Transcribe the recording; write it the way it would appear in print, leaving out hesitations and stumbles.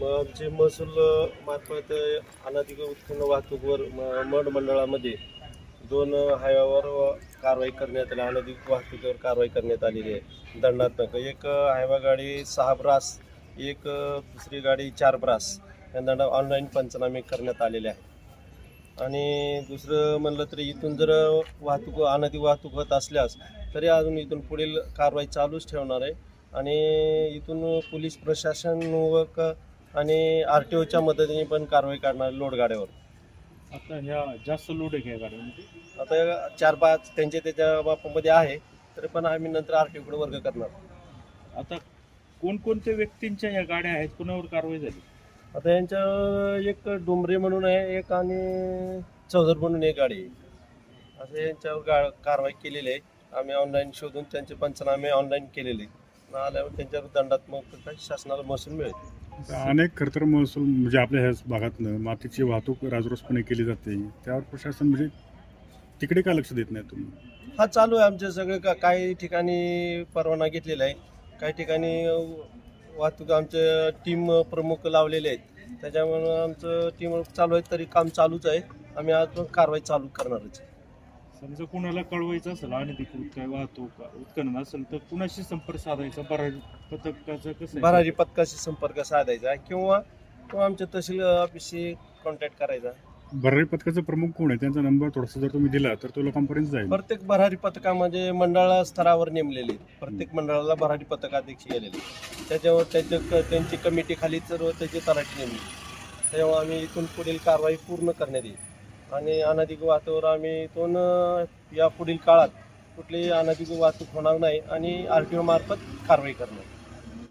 मग आमचे महसूल मार्फत अनधिकृत उत्खनन वाहतूकवर मड मंडळामध्ये 2 हायवावर कारवाई करण्यात आली. अनधिकृत वाहतुकीवर कारवाई करण्यात आलेली आहे दंडात्मक. एक हायवा गाडी 6 ब्रास, एक दुसरी गाडी 4 ब्रास या दंडा ऑनलाईन पंचनामे करण्यात आलेले आहे. आणि दुसरं म्हणलं तरी इथून जर अनधिकृत वाहतूक होत असल्यास तरी अजून इथून पुढील कारवाई चालूच ठेवणार आहे. आणि इथून पोलीस प्रशासन आणि RTOच्या मदतीने पण कारवाई करणार लोड गाड्यावर. आता ह्या जास्त लोड आहे का या गाड्यांमध्ये? आता 4-5 त्याच्या बापामध्ये आहे, तरी पण आम्ही नंतर RTOकडे वर्ग करणार. आता कोणकोणत्या व्यक्तींच्या या गाड्या आहेत, कुणावर कारवाई झाली? आता यांच्या एक डोंबरे म्हणून आहे, एक आणि चौधर म्हणून एक गाडी आहे. असं यांच्यावर कारवाई केलेली आहे. आम्ही ऑनलाईन शोधून त्यांचे पंचनामे ऑनलाईन केलेले आल्यावर त्यांच्यावर दंडात्मक काही शासनाला महसूल मिळेल. अनेक खरतर महसूल म्हणजे आपल्या ह्या भागातनं मातीची वाहतूक राजरोसपणे केली जाते, त्यावर प्रशासन म्हणजे तिकडे का लक्ष देत नाही तुम्ही? हा चालू आहे आमचे सगळे. काही ठिकाणी परवाना घेतलेला आहे, काही ठिकाणी वाहतूक आमचे टीम प्रमुख लावलेले आहेत, त्याच्यामुळे आमचं टीम चालू आहे. तरी काम चालूच आहे. आम्ही आज पण कारवाई चालू करणारच. समजा कुणाला कळवायचं असेल आणि तिकडून काय वाहतूक उत्खनन असेल तर कुणाशी संपर्क साधायचा? भरारी पथकाचं कसं आहे? भरारी पथकाशी संपर्क साधायचा किंवा आमच्या तहसील ऑफिसशी कॉन्टॅक्ट करायचा. भरारी पथकाचा प्रमुख कोण आहे, त्यांचा नंबर थोडासा जर तुम्ही दिला तर तो लोकांपर्यंत जाईल. प्रत्येक भरारी पथकामध्ये मंडळ स्तरावर नेमलेले, प्रत्येक मंडळाला भरारी पथकाध्यक्ष गेलेले, त्याच्यावर त्यांची कमिटी खाली सर्व त्याची तलाठी नेमली. तेव्हा आम्ही इथून पुढील कारवाई पूर्ण करण्यात येईल. आणि अनधिकृत वाहतुकीवर आम्ही इथून या पुढील काळात कुठलीही अनधिकृत वाहतूक होणार नाही आणि RTO मार्फत कारवाई करणार.